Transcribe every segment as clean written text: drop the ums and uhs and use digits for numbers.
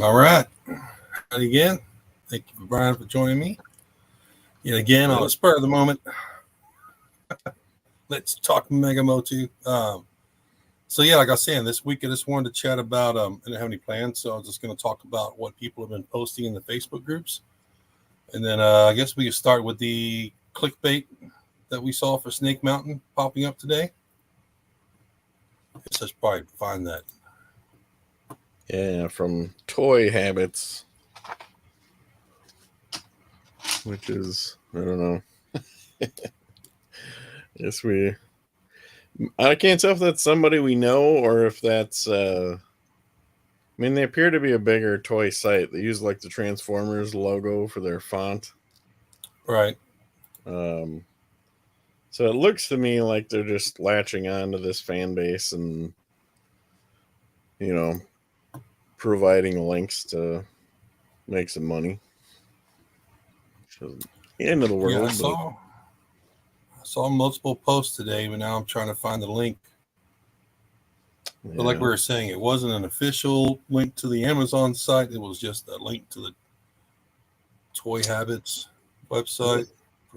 All right. And again, thank you, Brian, for joining me. Yet again, on the spur of the moment, let's talk Mega MotU. So yeah, like I was saying, this week I just wanted to chat about. I didn't have any plans, so I was just going to talk about what people have been posting in the Facebook groups, and then I guess we could start with the clickbait that we saw for Snake Mountain popping up today. Let's just probably find that. Yeah, from Toy Habits, which is, I don't know. I can't tell if that's somebody we know or if that's, I mean, they appear to be a bigger toy site. They use like the Transformers logo for their font. Right. So it looks to me like they're just latching on to this fan base and, providing links to make some money. The end of the world. Yeah, I saw multiple posts today, but now I'm trying to find the link. But like we were saying, it wasn't an official link to the Amazon site. It was just a link to the Toy Habits website.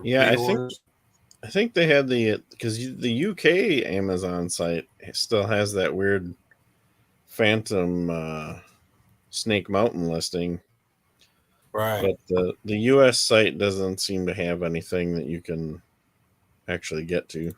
Yeah, I think they had because the UK Amazon site still has that weird phantom Snake Mountain listing. Right. But the US site doesn't seem to have anything that you can actually get to.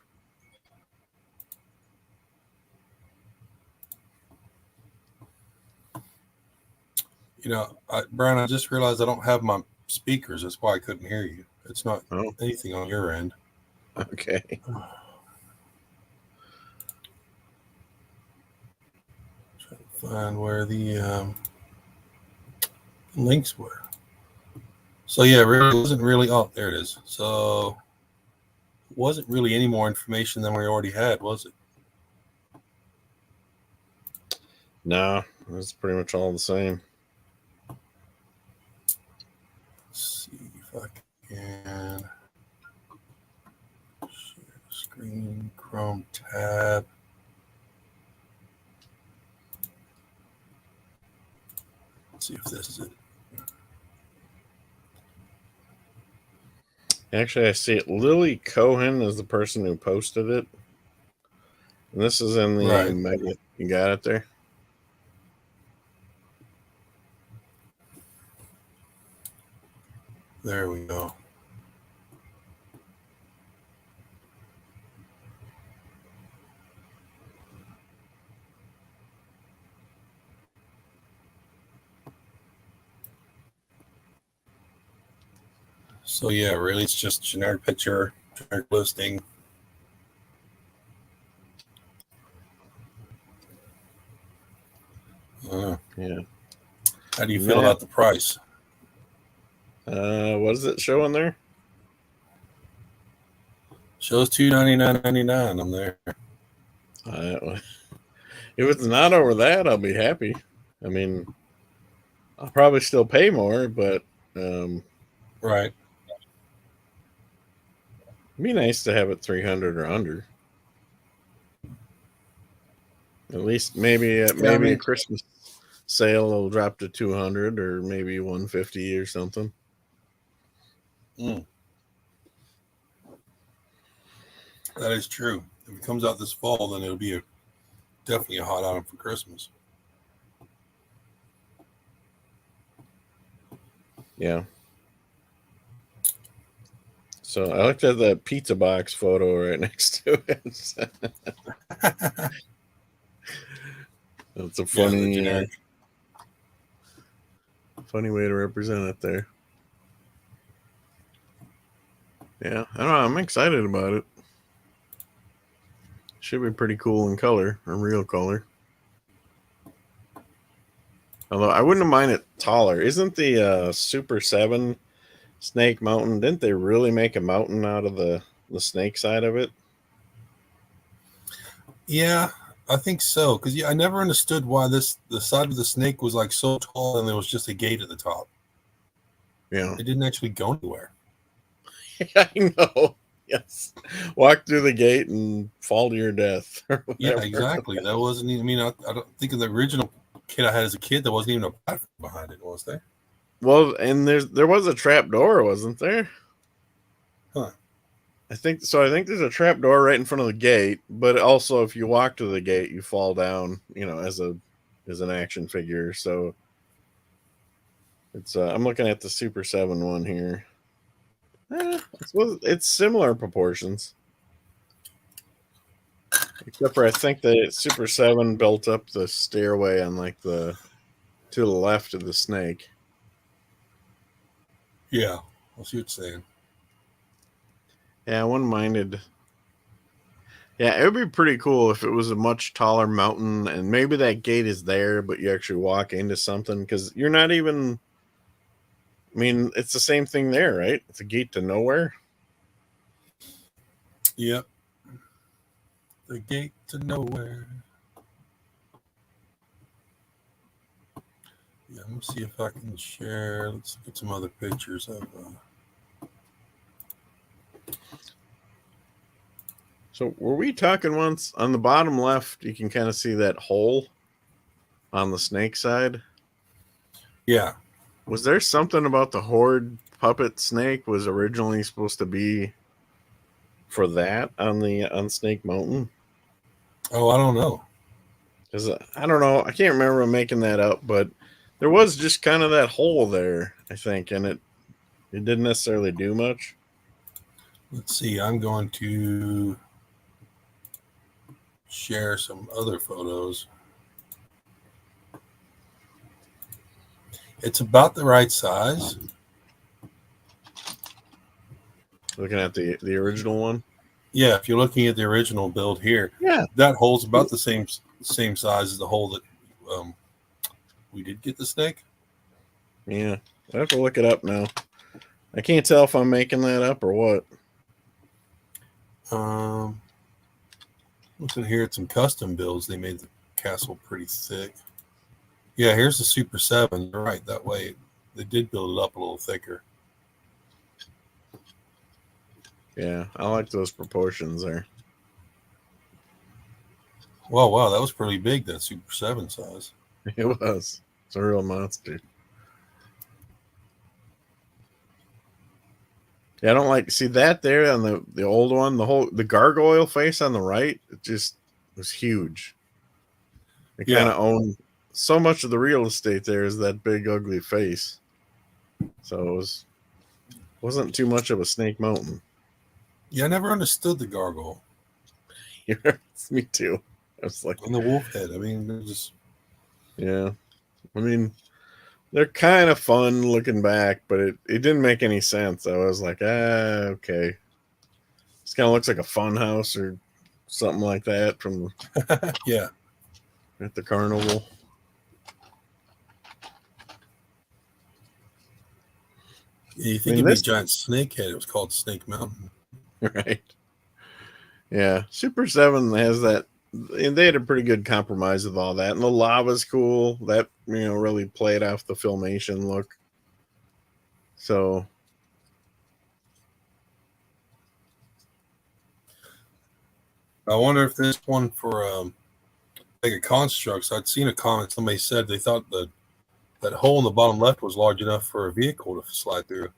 Brian, I just realized I don't have my speakers. That's why I couldn't hear you. It's not anything on your end. Okay. Trying to find where the links were. So yeah, it wasn't really. Oh, there it is. So it wasn't really any more information than we already had, was it? No, it's pretty much all the same. Let's see if I can share the screen, Chrome tab. Let's see if this is it. Actually, I see it. Lily Cohen is the person who posted it. And this is in the Mega. You got it there? There we go. So yeah, really, it's just generic picture, generic listing. Yeah. How do you feel about the price? What does it show on there? Shows $299.99. I'm there. If it's not over that, I'll be happy. I mean, I'll probably still pay more, but right. It'd be nice to have it 300 or under. At least maybe a Christmas sale will drop to 200 or maybe 150 or something. That is true. If it comes out this fall, then it'll be definitely a hot item for Christmas. Yeah. So I looked at the pizza box photo right next to it. That's a funny, funny way to represent it there. Yeah, I don't know. I'm excited about it. Should be pretty cool in color, or real color. Although I wouldn't mind it taller. Isn't the Super 7 Snake Mountain, didn't they really make a mountain out of the snake side of it? Yeah, I think so. Because I never understood why the side of the snake was like so tall and there was just a gate at the top. Yeah. It didn't actually go anywhere. I know. Yes. Walk through the gate and fall to your death. Yeah, exactly. That wasn't. I mean, I don't think of the original kid I had as a kid, there wasn't even a platform behind it, was there? Well, and there was a trap door, wasn't there? Huh. I think so. I think there's a trap door right in front of the gate, but also if you walk to the gate, you fall down. As an action figure. So it's I'm looking at the Super 7 one here. It's similar proportions, except for I think the Super 7 built up the stairway on like to the left of the snake. Yeah, I see what you're saying. Yeah, one-minded. Yeah, it would be pretty cool if it was a much taller mountain and maybe that gate is there, but you actually walk into something because you're not even. I mean, it's the same thing there, right? It's a gate to nowhere. Yep. The gate to nowhere. Yeah, let me see if I can share. Let's look at some other pictures of. So were we talking once on the bottom left? You can kind of see that hole on the snake side. Yeah. Was there something about the Horde puppet snake was originally supposed to be for that on Snake Mountain? Oh, I don't know. Because I don't know. I can't remember making that up, but there was just kind of that hole there, I think, and it didn't necessarily do much. Let's see. I'm going to share some other photos. It's about the right size. Looking at the original one. Yeah, if you're looking at the original build here, Yeah, that hole's about the same size as the hole that we did get the snake. Yeah, I have to look it up now. I can't tell if I'm making that up or what. Looking here at some custom builds, they made the castle pretty thick. Yeah, here's the Super 7. You're right, that way they did build it up a little thicker. Yeah, I like those proportions there. Wow, that was pretty big, that Super 7 size. It was. It's a real monster. Yeah, I don't like see that there on the old one. The gargoyle face on the right, it just was huge. It kind of owned so much of the real estate. There is that big ugly face. So wasn't too much of a Snake Mountain. Yeah, I never understood the gargoyle. Me too. I was like, and the wolf head. I mean, they're just. Yeah, I mean, they're kind of fun looking back, but it didn't make any sense. I was like, okay. This kind of looks like a fun house or something like that from yeah, at the carnival. Yeah, you think it'd be a giant snake head. It was called Snake Mountain. Right. Yeah. Super 7 has that. And they had a pretty good compromise with all that. And the lava's cool. That, really played off the Filmation look. So. I wonder if this one for like a constructs. I'd seen a comment. Somebody said they thought that hole in the bottom left was large enough for a vehicle to slide through.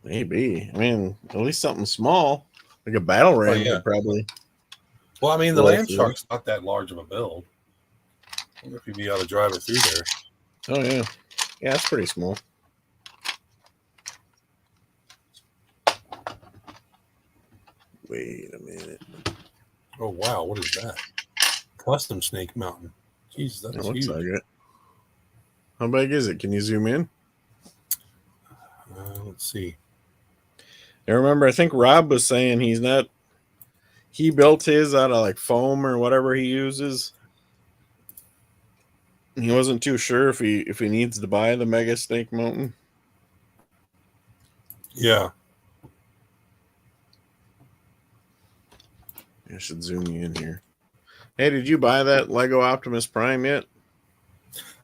Maybe. I mean, at least something small. Like a battle ram could probably. Well, I mean, the Land Shark's not that large of a build. I wonder if you'd be able to drive it through there. Oh, yeah. Yeah, it's pretty small. Wait a minute. Oh, wow. What is that? Custom Snake Mountain. Jesus, that's huge. Looks like it. How big is it? Can you zoom in? Let's see. I remember, I think Rob was saying he built his out of like foam or whatever he uses. He wasn't too sure if he needs to buy the Mega Snake Mountain. Yeah. I should zoom you in here. Hey, did you buy that Lego Optimus Prime yet?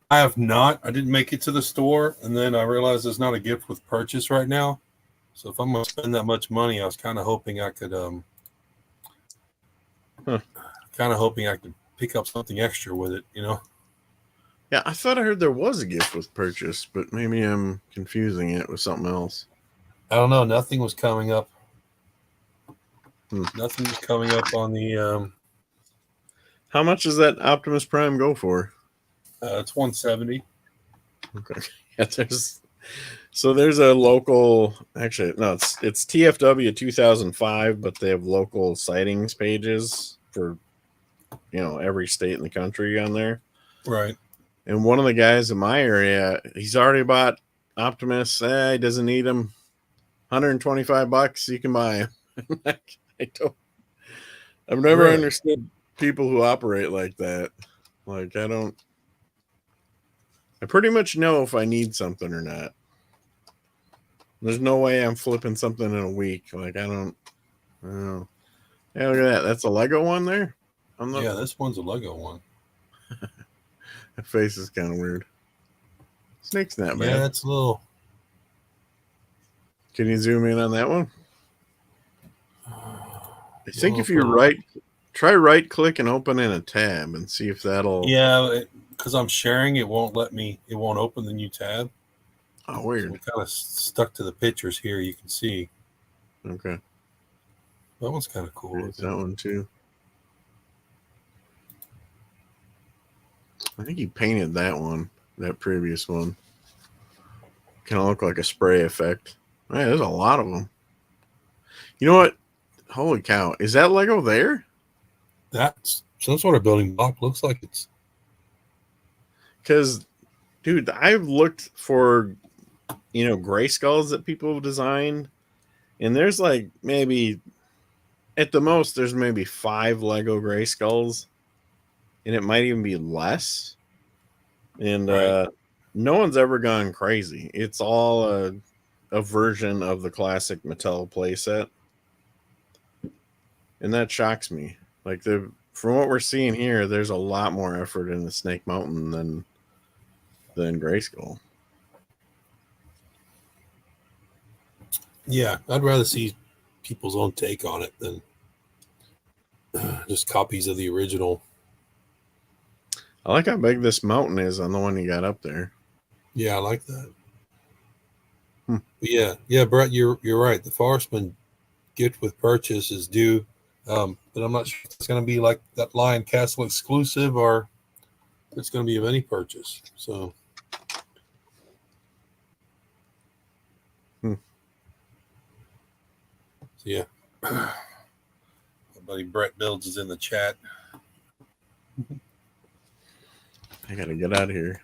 I have not. I didn't make it to the store, and then I realized it's not a gift with purchase right now. So if I'm going to spend that much money, I was kind of hoping I could pick up something extra with it, Yeah, I thought I heard there was a gift with purchase, but maybe I'm confusing it with something else. I don't know. Nothing was coming up. Hmm. Nothing was coming up on the. How much does that Optimus Prime go for? It's 170. Okay. Yeah, there's a local. Actually, no, it's TFW 2005, but they have local sightings pages for every state in the country on there. Right. And one of the guys in my area, he's already bought Optimus. He doesn't need him. $125, you can buy him. I've never Really? understood people who operate like that. Like, I pretty much know if I need something or not. There's no way I'm flipping something in a week. Like, I don't know. Hey, look at that. That's a Lego one there? Yeah, this one's a Lego one. That face is kind of weird. Snake's not bad. Yeah, it's a little. Can you zoom in on that one? I think if you try right click and open in a tab and see if that'll. Yeah, because I'm sharing, it won't let me. It won't open the new tab. Oh, weird. So I'm kind of stuck to the pictures here. You can see. Okay. That one's kind of cool. There's that one too. I think he painted that one, that previous one. Kind of look like a spray effect. Man, there's a lot of them. You know what? Holy cow. Is that Lego there? That's some sort of building block. Looks like it's. Because, dude, I've looked for, gray skulls that people have designed. And there's like maybe, at the most, there's maybe 5 Lego gray skulls. And it might even be less. And no one's ever gone crazy. It's all a version of the classic Mattel playset. And that shocks me. Like, from what we're seeing here, there's a lot more effort in the Snake Mountain than Grayskull. Yeah, I'd rather see people's own take on it than just copies of the original. I like how big this mountain is on the one you got up there. Yeah, I like that. Yeah, Brett, you're right. The Forestman gift with purchase is due, but I'm not sure if it's going to be like that Lion Castle exclusive or if it's going to be of any purchase. So, yeah. My buddy Brett Builds is in the chat. I gotta get out of here.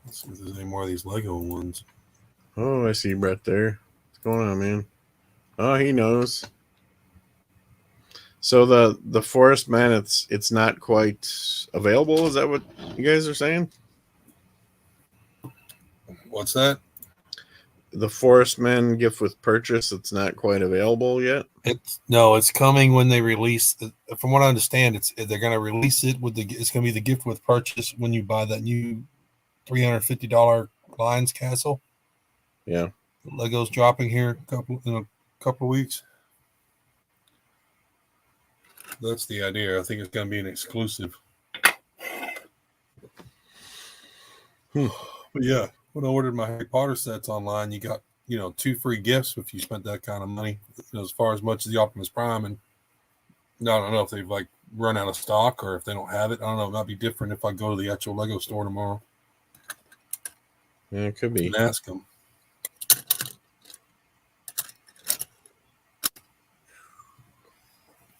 Let's see if there's any more of these Lego ones. Oh, I see Brett there. What's going on, man? Oh, he knows. So the Forest Man, it's not quite available. Is that what you guys are saying? What's that? The Forest Man gift with purchase, it's not quite available yet. It's coming when they release. From what I understand, they're going to release it it's going to be the gift with purchase when you buy that new $350 Lions Castle. Yeah, Lego's dropping here in a couple of weeks. That's the idea. I think it's going to be an exclusive. But yeah, when I ordered my Harry Potter sets online, you got 2 free gifts if you spent that kind of money. As far as much as the Optimus Prime, and I don't know if they've like run out of stock or if they don't have it. I don't know. It might be different if I go to the actual Lego store tomorrow. Yeah, it could be. And ask them.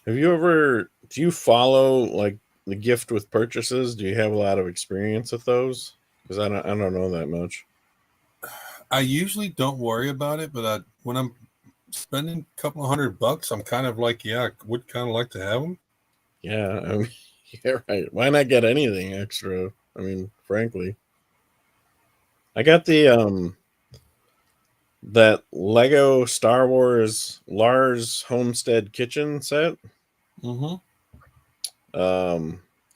Do you follow like the gift with purchases? Do you have a lot of experience with those? Because I don't know that much. I usually don't worry about it, but when I'm spending a couple of $100, I'm kind of like, I would kind of like to have them. Yeah, yeah, right. Why not get anything extra? I mean, frankly, I got the that Lego Star Wars Lars Homestead kitchen set. Mm-hmm.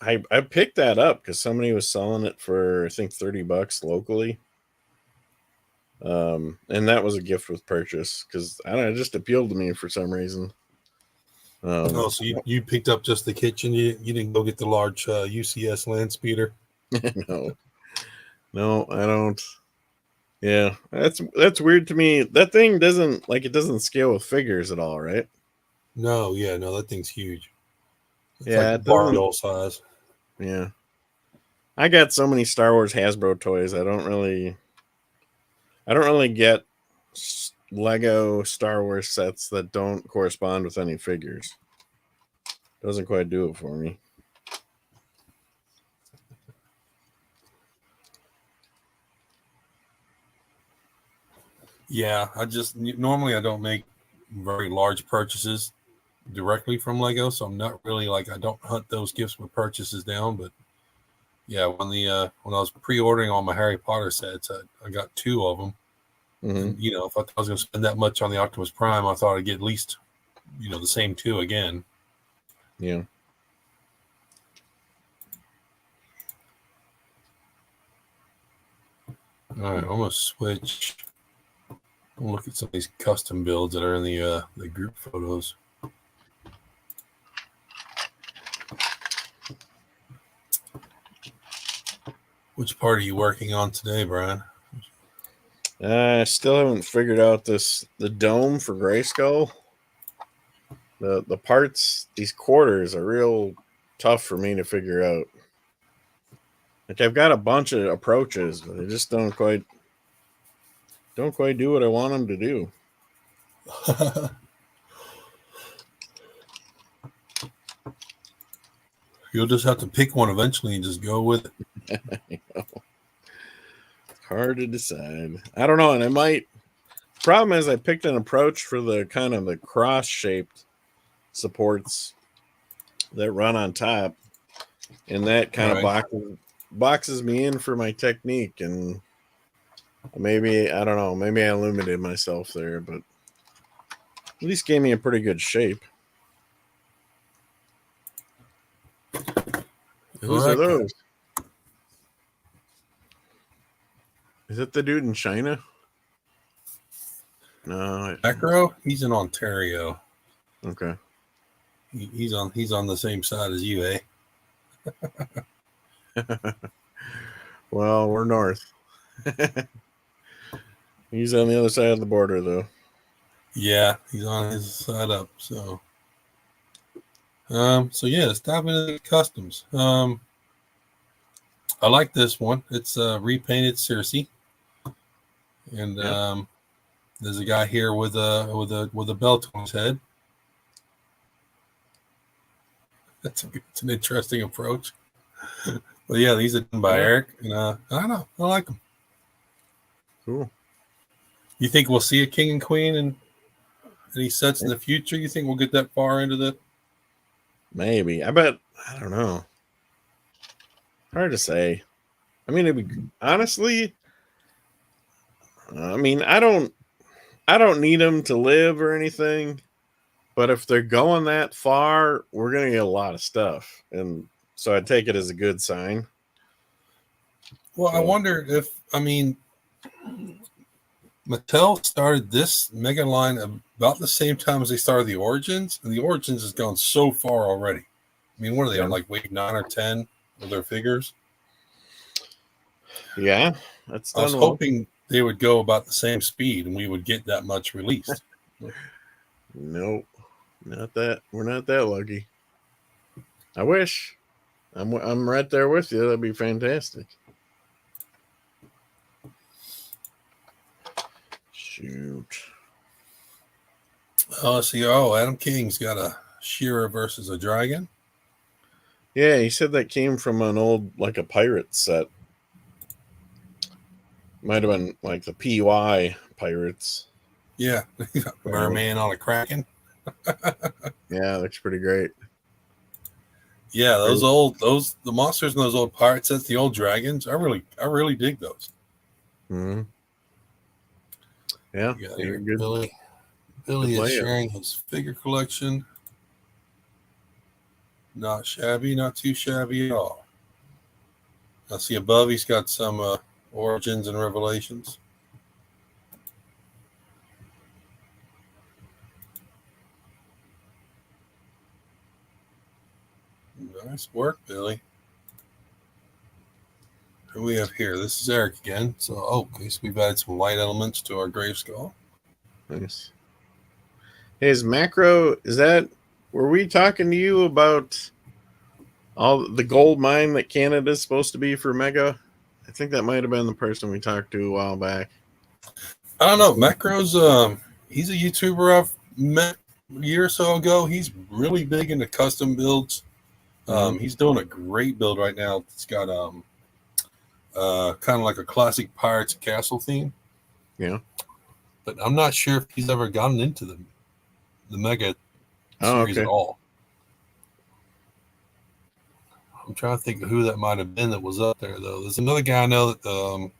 I picked that up because somebody was selling it for I think $30 locally. And that was a gift with purchase because I don't know, it just appealed to me for some reason. Oh, so you picked up just the kitchen. You didn't go get the large UCS land speeder. No, I don't. Yeah, that's weird to me. That thing doesn't scale with figures at all, right? No, yeah, no, that thing's huge. It's Yeah, like it doesn't. barbell size. Yeah, I got so many Star Wars Hasbro toys. I don't really get Lego Star Wars sets that don't correspond with any figures. Doesn't quite do it for me. Yeah, normally I don't make very large purchases directly from Lego, so I'm not really like I don't hunt those gifts with purchases down. But yeah, when I was pre-ordering all my Harry Potter sets, I got two of them, and if I thought I was going to spend that much on the Optimus Prime, I thought I'd get at least the same two again. Yeah. All right, I'm gonna switch. I'm look at some of these custom builds that are in the group photos. Which part are you working on today, Brian? I still haven't figured out the dome for Grayskull. The parts, these quarters are real tough for me to figure out. Like I've got a bunch of approaches, but they just don't quite do what I want them to do. You'll just have to pick one eventually and just go with it. It's hard to decide. I don't know, and I might. Problem is, I picked an approach for the kind of the cross-shaped supports that run on top, and that kind of boxes me in for my technique. And maybe I don't know. Maybe I limited myself there, but at least gave me a pretty good shape. Whose are those? Is it the dude in China? No. Macro? He's in Ontario. Okay. He's on the same side as you, eh? Well, we're north. He's on the other side of the border, though. Yeah, he's on his side up. So yeah, let's dive into the customs. I like this one. It's repainted Cersei, and there's a guy here with a belt on his head. It's an interesting approach. But yeah, these are done by Eric, and I don't know, I like them. Cool. You think we'll see a king and queen and any sets in the future? You think we'll get that far into the? Maybe. I bet. I don't know. Hard to say. I mean, it'd be honestly. I mean, I don't need them to live or anything, but if they're going that far, we're gonna get a lot of stuff, and so I take it as a good sign. Well, I wonder if Mattel started this mega line about the same time as they started the Origins, and the Origins has gone so far already. I mean, what are they on, like wave 9 or 10 of their figures? Yeah, I was hoping they would go about the same speed and we would get that much released. Nope, not that. We're not that lucky. I wish. I'm right there with you. That'd be fantastic. Shoot. Oh, see. Oh, Adam King's got a She-Ra versus a dragon. Yeah, he said that came from an old, like a pirate set. Might have been like the PY pirates. Yeah, merman on a kraken. Yeah, looks pretty great. Yeah, the monsters in those old pirate sets, the old dragons. I really dig those. Mm-hmm. Yeah, good. Billy is sharing his figure collection. Not shabby, not too shabby at all. I see above he's got some Origins and Revelations. Nice work, Billy. Who we have here? This is Eric again. So, okay, so we've added some light elements to our grave skull. Nice. Hey, is Macro, were we talking to you about all the gold mine that Canada's supposed to be for Mega? I think that might have been the person we talked to a while back. I don't know. Macro's he's a YouTuber I've met a year or so ago. He's really big into custom builds. He's doing a great build right now. It's got kind of like a classic Pirates Castle theme. Yeah. But I'm not sure if he's ever gotten into the Mega series at all. I'm trying to think of who that might have been that was up there, though. There's another guy I know that it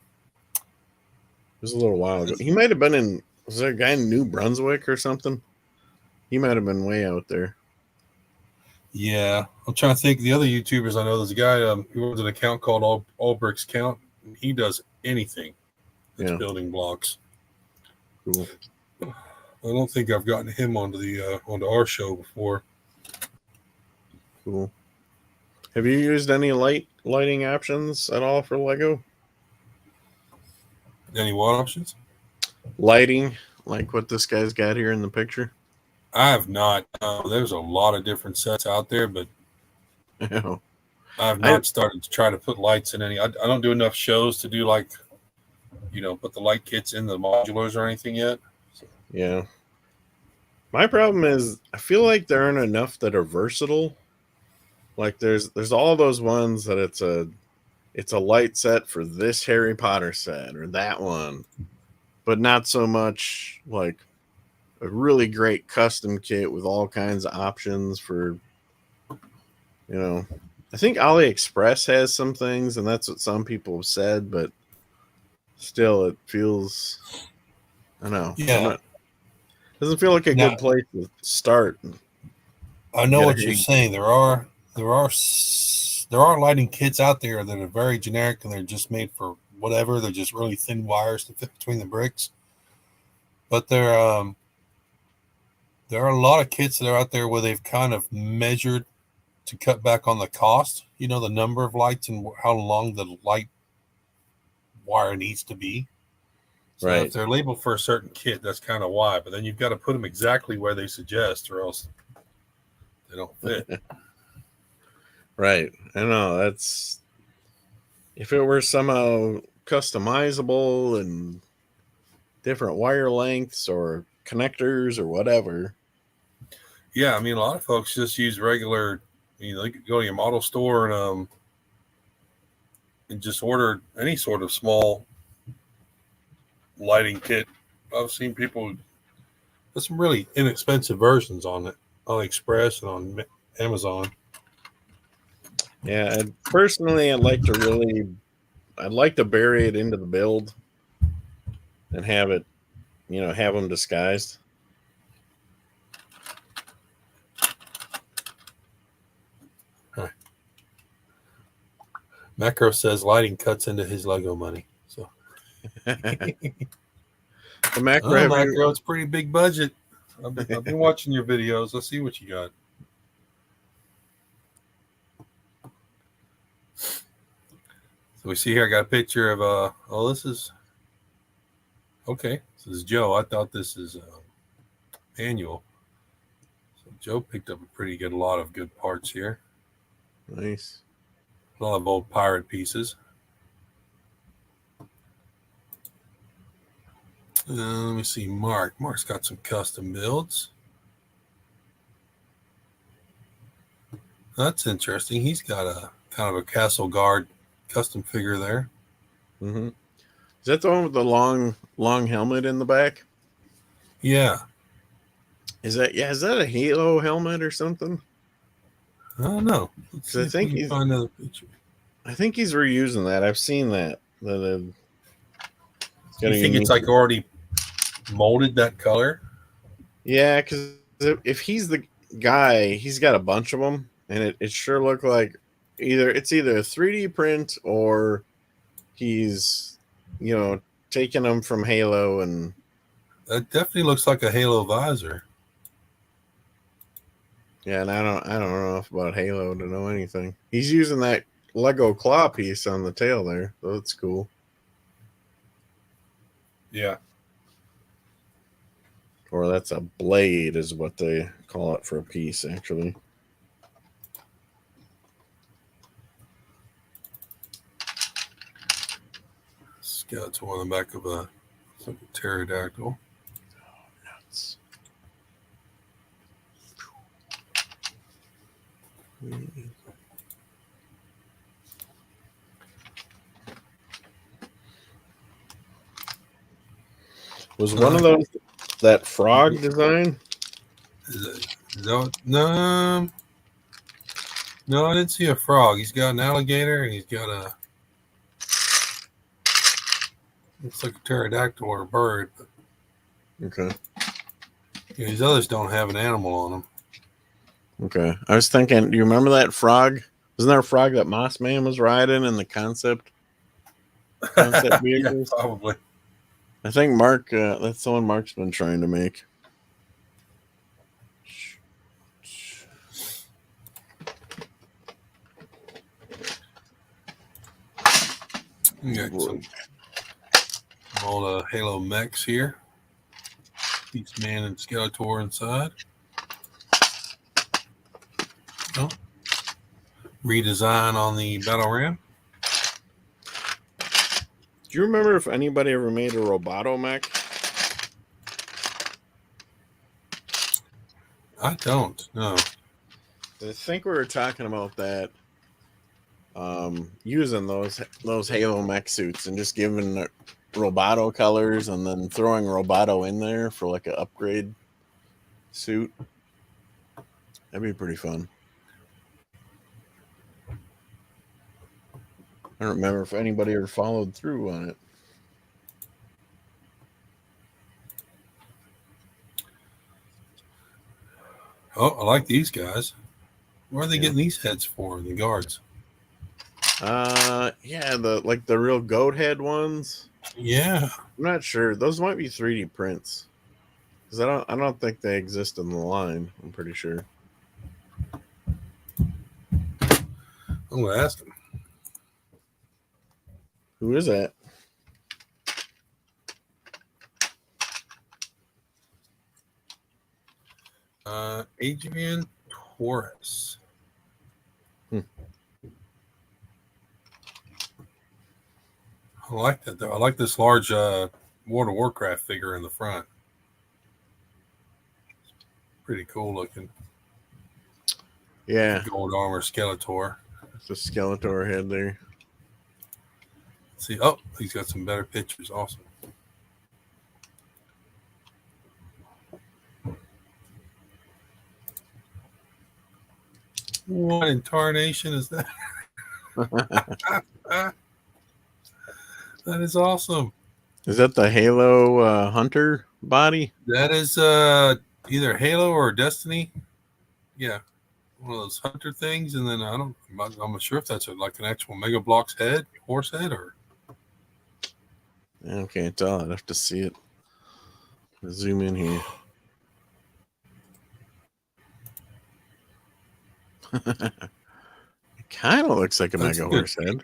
was a little while ago. He might have been was there a guy in New Brunswick or something? He might have been way out there. Yeah. I'm trying to think of the other YouTubers I know. There's a guy who runs an account called All Bricks Count. And he does anything that's building blocks. Cool. I don't think I've gotten him onto our show before. Cool. Have you used any lighting options at all for Lego? Any what options? Lighting, like what this guy's got here in the picture. I have not. There's a lot of different sets out there, but I have not started to try to put lights in any. I don't do enough shows to do put the light kits in the modulars or anything yet. So. Yeah. My problem is I feel like there aren't enough that are versatile. Like there's all those ones that it's a light set for this Harry Potter set or that one, but not so much like a really great custom kit with all kinds of options for, I think AliExpress has some things and that's what some people have said, but still it feels, I don't know. Yeah. Doesn't feel like a good place to start. I know what you're saying. There are lighting kits out there that are very generic and they're just made for whatever. They're just really thin wires to fit between the bricks. But there are a lot of kits that are out there where they've kind of measured to cut back on the cost. The number of lights and how long the light wire needs to be. So if they're labeled for a certain kit, that's kind of why. But then you've got to put them exactly where they suggest, or else they don't fit. Right. I know. That's if it were somehow customizable and different wire lengths or connectors or whatever. Yeah, I mean, a lot of folks just use regular. They could go to your model store and just order any sort of small lighting kit. I've seen people. There's some really inexpensive versions on AliExpress and on Amazon. Yeah, personally, I'd like to bury it into the build and have it, have them disguised. Huh. Macro says lighting cuts into his Lego money. So, Macro, it's pretty big budget. I've been watching your videos. Let's see what you got. So we see here, I got a picture of this is okay. This is Joe. I thought this is Manuel. So Joe picked up a lot of good parts here. Nice. A lot of old pirate pieces. Let me see, Mark. Mark's got some custom builds. That's interesting. He's got a kind of a Castle Guard custom figure there. Mm-hmm. Is that the one with the long helmet in the back? Yeah. Is that a Halo helmet or something? I don't know. I think he's find another picture. I think he's reusing that. I've seen that. You think it's like already molded that color? Yeah, because if he's the guy, he's got a bunch of them, and it sure looked like either a 3D print or he's taking them from Halo, and that definitely looks like a Halo visor. Yeah, and I don't know enough about Halo to know anything. He's using that Lego claw piece on the tail there, so that's cool. Yeah. Or that's a blade, is what they call it for a piece, actually. Skeleton on the back of a pterodactyl. Nuts. Was one of those that frog design? No, no, no, I didn't see a frog. He's got an alligator and he's got a, looks like a pterodactyl or a bird. But Okay. yeah, these others don't have an animal on them. Okay. I was thinking, do you remember that frog? Wasn't there a frog that Moss Man was riding in the concept vehicles? Yeah, probably. I think Mark, that's the one Mark's been trying to make. We got some old Halo mechs here. Beastman and Skeletor inside. Oh. Redesign on the battle ram. Do you remember if anybody ever made a Roboto mech? I don't know. I think we were talking about that. Using those Halo mech suits and just giving Roboto colors and then throwing Roboto in there for like an upgrade suit. That'd be pretty fun. I don't remember if anybody ever followed through on it. Oh, I like these guys. Where are they Yeah. getting these heads for? The guards. Yeah, the real goat head ones. Yeah. I'm not sure. Those might be 3D prints. Because I don't think they exist in the line, I'm pretty sure. I'm gonna ask them. Who is that? Adrian Torres. I like that though. I like this large World of Warcraft figure in the front. Pretty cool looking. Yeah. Gold armor Skeletor. It's a Skeletor head there. Let's see. Oh, he's got some better pictures. Awesome. What in tarnation is that? That is awesome. Is that the Halo Hunter body? That is either Halo or Destiny. Yeah, one of those hunter things. And then I'm not sure if that's like an actual Mega Bloks head, horse head, or. I can't tell. I'd have to see it. Zoom in here. It kind of looks like a That's Mega good. Horse head.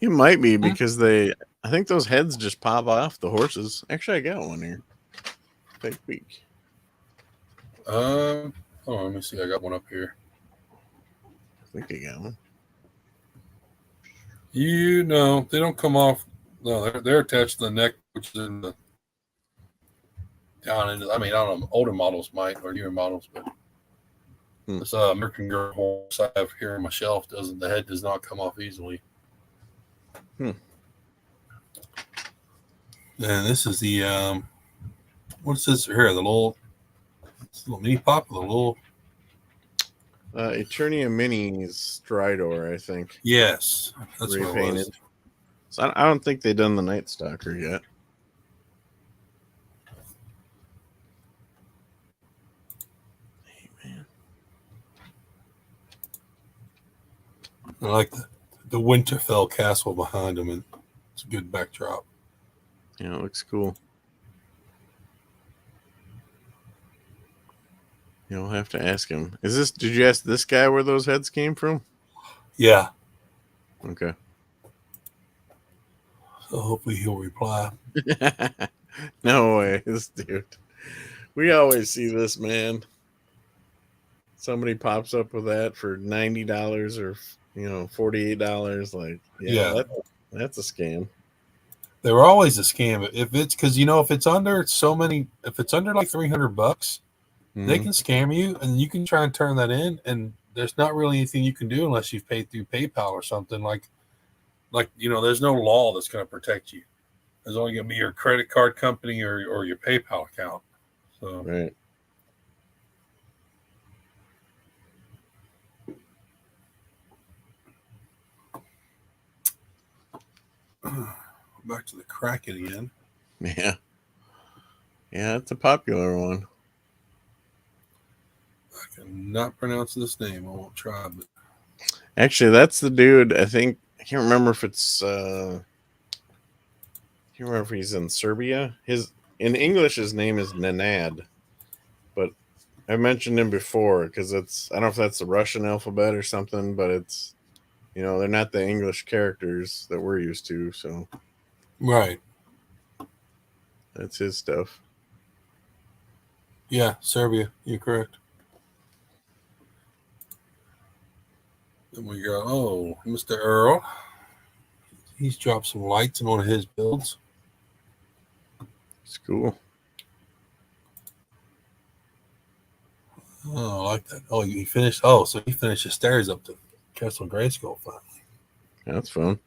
It might be because I think those heads just pop off the horses. Actually, I got one here. Take a peek. Oh, let me see. I got one up here. I think I got one. You know, they don't come off. No, they're attached to the neck, which is in the down into. I mean, I don't know. Older models might or newer models, but this American Girl horse I have here on my shelf doesn't. The head does not come off easily. And this is the what's this here? The little mini pop, the little Eternia Minis Stridor, I think. yes, that's what it was. So I don't think they've done the Night Stalker yet. Hey man, I like the Winterfell castle behind them, and it's a good backdrop. Yeah, it looks cool. You'll have to ask him. Did you ask this guy where those heads came from? Yeah. Okay. So hopefully he'll reply. No way, this dude. We always see this, man. Somebody pops up with that for $90 or $48. Like, Yeah. that's a scam. They were always a scam. If it's because if it's under if it's under like $300, they can scam you, and you can try and turn that in, and there's not really anything you can do unless you've paid through PayPal or something. There's no law that's going to protect you. There's only going to be your credit card company or your PayPal account. So Right. back to the Kraken again. Yeah. Yeah, it's a popular one. I cannot pronounce this name. I won't try, but Actually, that's the dude. I think I can't remember if it's I can't remember if he's in Serbia. In English his name is Nenad. But I mentioned him before because I don't know if that's the Russian alphabet or something, but it's they're not the English characters that we're used to, so right. that's his stuff. Yeah, Serbia. You're correct. Then we go, Mr. Earl. He's dropped some lights in one of his builds. It's cool. Oh, I like that. Oh, he finished. Oh, so he finished the stairs up to Castle Grayskull finally. That's fun.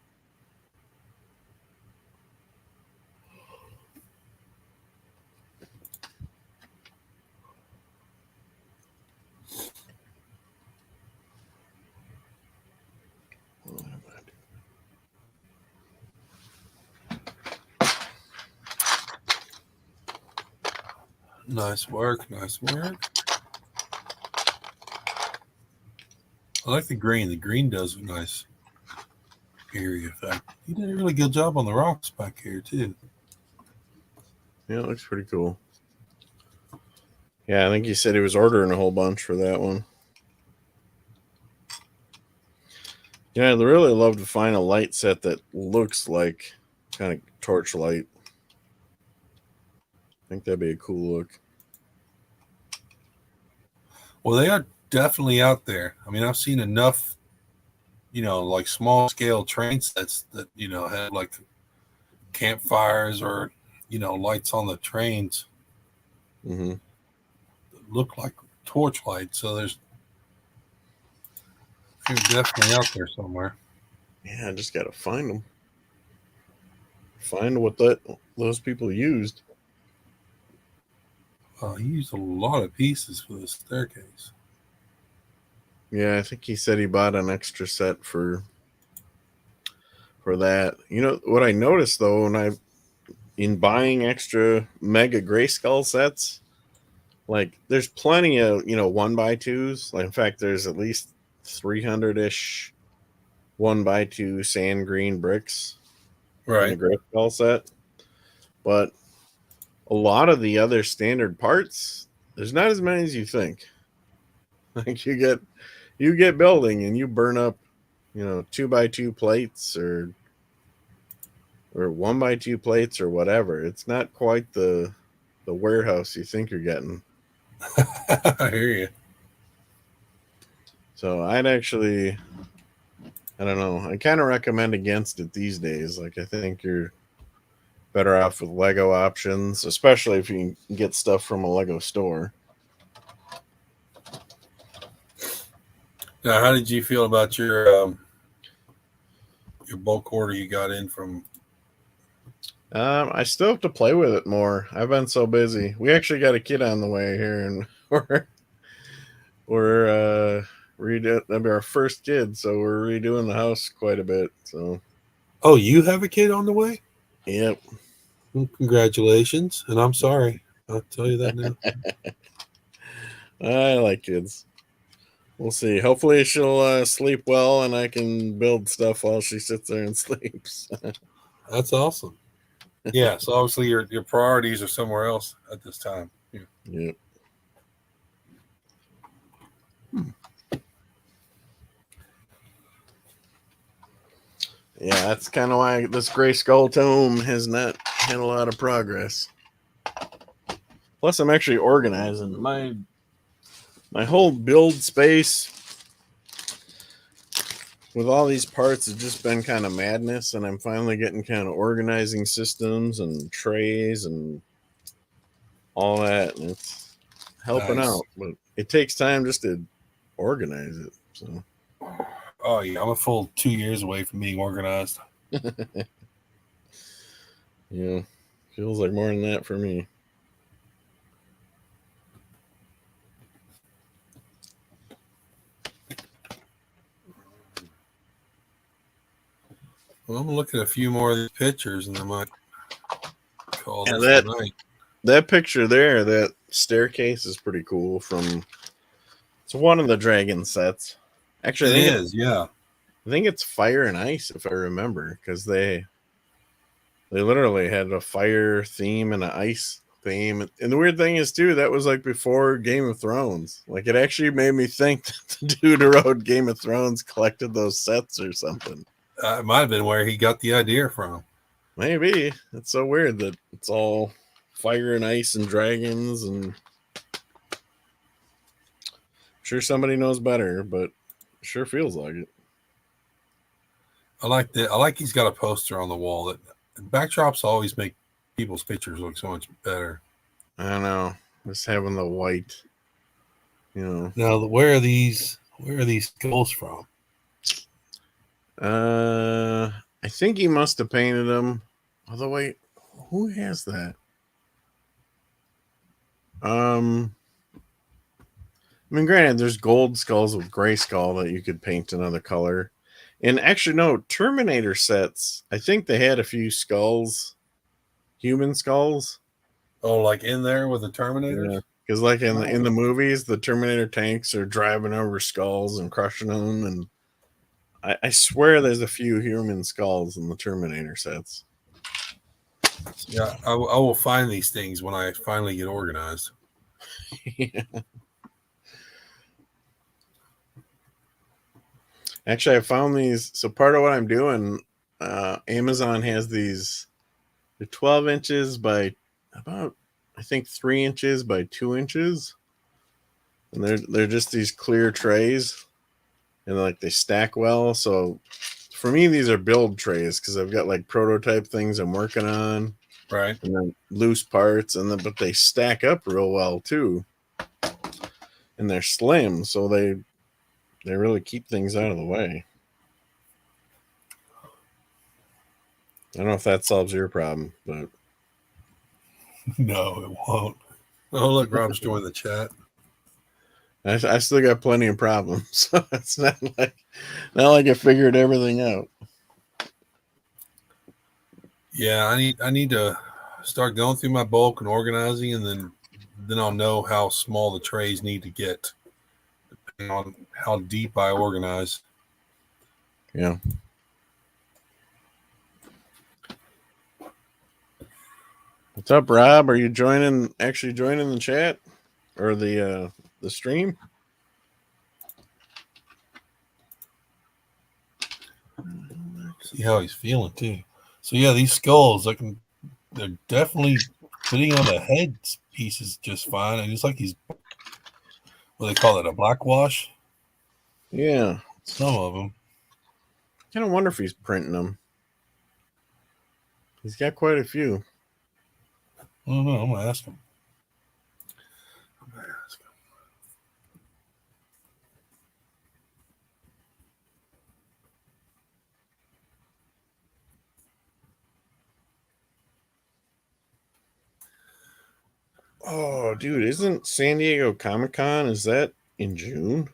Nice work. Nice work. I like the green. The green does a nice area effect. He did a really good job on the rocks back here, too. Yeah, it looks pretty cool. Yeah, I think he said he was ordering a whole bunch for that one. Yeah, I'd really love to find a light set that looks like kind of torchlight. I think that'd be a cool look. Well, they are definitely out there. I mean, I've seen enough, like small scale train sets that, have like campfires or, lights on the trains Mm-hmm. that look like torchlight. So they're definitely out there somewhere. Yeah, I just gotta find them. Find what those people used. He used a lot of pieces for the staircase. Yeah, I think he said he bought an extra set for that. You know what I noticed though, in buying extra Mega Grayskull sets, like there's plenty of 1x2s. Like in fact, there's at least 300-ish 1x2 sand green bricks in the Grayskull set, but a lot of the other standard parts, there's not as many as you think. Like you get building and you burn up 2x2 plates or 1x2 plates or whatever. It's not quite the warehouse you think you're getting. I hear you. So I don't know. I kind of recommend against it these days. Like I think you're better off with Lego options, especially if you can get stuff from a Lego store. Now, how did you feel about your bulk order you got in from? I still have to play with it more. I've been so busy. We actually got a kid on the way here, and we're redoing. That'll be our first kid, so we're redoing the house quite a bit. So, Oh, you have a kid on the way? yep. Well, congratulations, and I'm sorry. I'll tell you that now. I like kids. We'll see. Hopefully, she'll sleep well, and I can build stuff while she sits there and sleeps. That's awesome. Yeah. So obviously, your priorities are somewhere else at this time. Yeah. Yep. Yeah, that's kind of why this Gray Skull tome has not had a lot of progress. Plus, I'm actually organizing my whole build space with all these parts has just been kind of madness, and I'm finally getting kind of organizing systems and trays and all that, and it's helping Nice. out. But it takes time just to organize it. So, Oh yeah, I'm a full 2 years away from being organized. yeah, feels like more than that for me. Well, I'm gonna look at a few more of these pictures, and I might call Yeah, this a night. that picture there, that staircase is pretty cool. It's one of the dragon sets. Actually, Yeah. I think it's fire and ice if I remember, because they literally had a fire theme and an ice theme. And the weird thing is too, that was like before Game of Thrones. Like it actually made me think that the dude who wrote Game of Thrones collected those sets or something. It might have been where he got the idea from. Maybe. It's so weird that it's all fire and ice and dragons, and I'm sure somebody knows better, but it sure feels like it. I like that. I like he's got a poster on the wall. That backdrops always make people's pictures look so much better. I don't know. Just having the white, Now, where are these skulls from? I think he must have painted them. Although, wait, who has that? I mean, granted, there's gold skulls with gray skull that you could paint another color. And actually, no, Terminator sets, I think they had a few skulls, human skulls. Oh, like in there with the Terminators? Yeah. Because like in the movies, the Terminator tanks are driving over skulls and crushing them. And I swear there's a few human skulls in the Terminator sets. Yeah, I will find these things when I finally get organized. Yeah. Actually, I found these. So part of what I'm doing, Amazon has these. They're 12 inches by about, I think, 3 inches by 2 inches, and they're just these clear trays, and like they stack well. So for me, these are build trays because I've got like prototype things I'm working on, Right. and then loose parts, and then but they stack up real well too, and they're slim, so they really keep things out of the way. I don't know if that solves your problem, but No, it won't. Oh, look, Rob's joined the chat. I still got plenty of problems. So it's not like I figured everything out. Yeah, I need to start going through my bulk and organizing, and then I'll know how small the trays need to get, depending on how deep I organize. Yeah. What's up, Rob? Are you actually joining the chat or the stream? See how he's feeling too. So yeah, these skulls, they're definitely fitting on the head pieces just fine. And it's like he's, what they call it, a black wash. Yeah. Some of them. I kind of wonder if he's printing them. He's got quite a few. I don't know. I'm gonna ask him. Oh, dude, isn't San Diego Comic-Con, is that in June?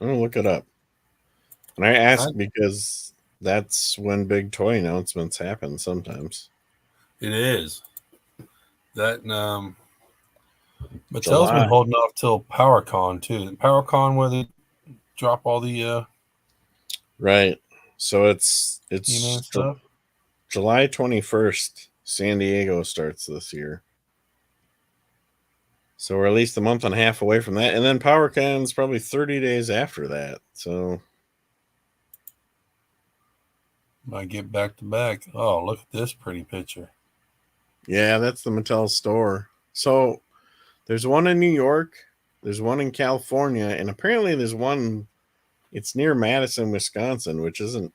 I'm gonna look it up. And I ask because that's when big toy announcements happen sometimes. It is. That Mattel's July. been holding off till PowerCon too. PowerCon where they drop all the Right. So it's stuff. July 21st. San Diego starts this year. So we're at least a month and a half away from that. And then PowerCon's probably 30 days after that. So Might get back to back. Oh, look at this pretty picture. Yeah, that's the Mattel store. So there's one in New York, there's one in California, and apparently there's one. It's near Madison, Wisconsin, which isn't.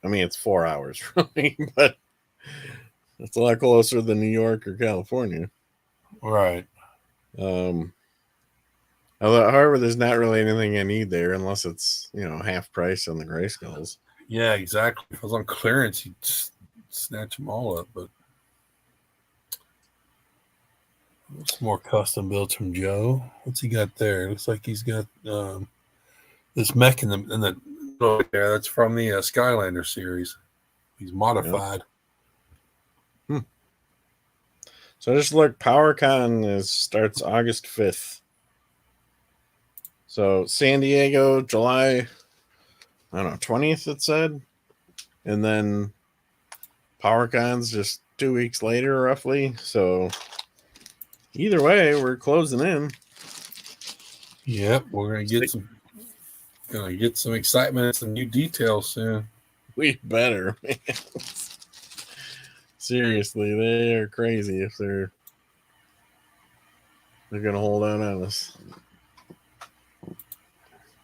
I mean, it's 4 hours from me, but it's a lot closer than New York or California. Right. However, there's not really anything I need there unless it's half price on the Grayskulls. Yeah, exactly. If it was on clearance, you'd snatch them all up. But some more custom builds from Joe. What's he got there? Looks like he's got this mech in the oh, yeah, that's from the Skylander series. He's modified. Yeah. So just look, PowerCon starts August 5th. So San Diego, July, I don't know, 20th it said. And then PowerCon's just 2 weeks later, roughly. So either way, we're closing in. Yep, we're gonna get some excitement and some new details soon. We better, man. Seriously, they are crazy if they're gonna hold out on us.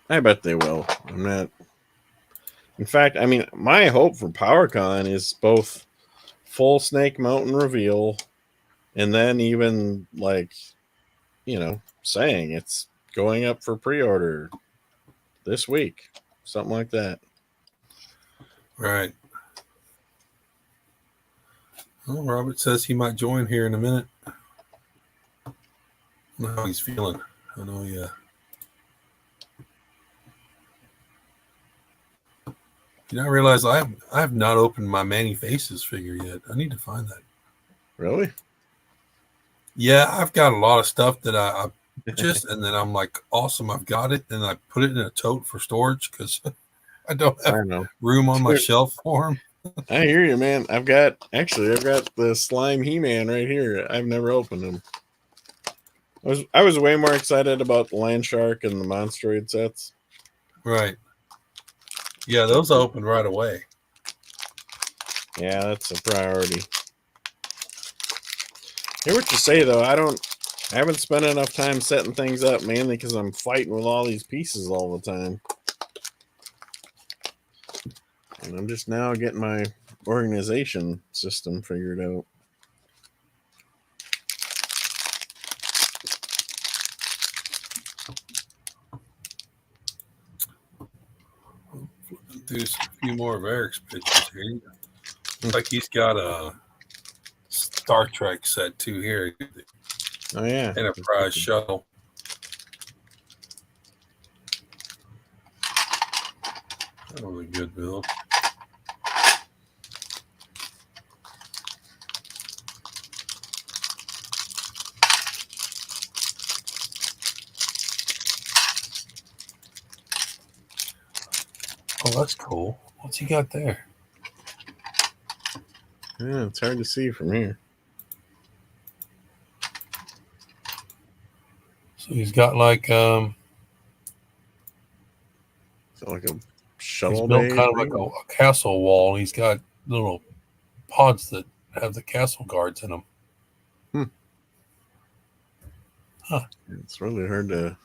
I bet they will. I'm not. In fact, I mean, my hope for PowerCon is both full Snake Mountain reveal, and then even saying it's going up for pre-order this week, something like that. Right. Well, Robert says he might join here in a minute. I don't know how he's feeling. I know, yeah. You know, I realize I have not opened my Manny Faces figure yet. I need to find that. Really? Yeah, I've got a lot of stuff that I just, and then I'm like, awesome, I've got it. And I put it in a tote for storage because I don't have room on my shelf for them. I hear you, man. I've got the Slime He-Man right here. I've never opened them. I was way more excited about the Land Shark and the Monstroid sets. Right. Yeah, those opened right away. Yeah, that's a priority. Hear what you say though. I haven't spent enough time setting things up, mainly because I'm fighting with all these pieces all the time. And I'm just now getting my organization system figured out. Do a few more of Eric's pictures here. Looks like he's got a Star Trek set too here. Oh yeah, Enterprise shuttle. That was a good build. Oh, that's cool. What's he got there? Yeah, it's hard to see from here. So he's got like a shuttle. He's built kind of like a castle wall. He's got little pods that have the castle guards in them. Huh. It's really hard to.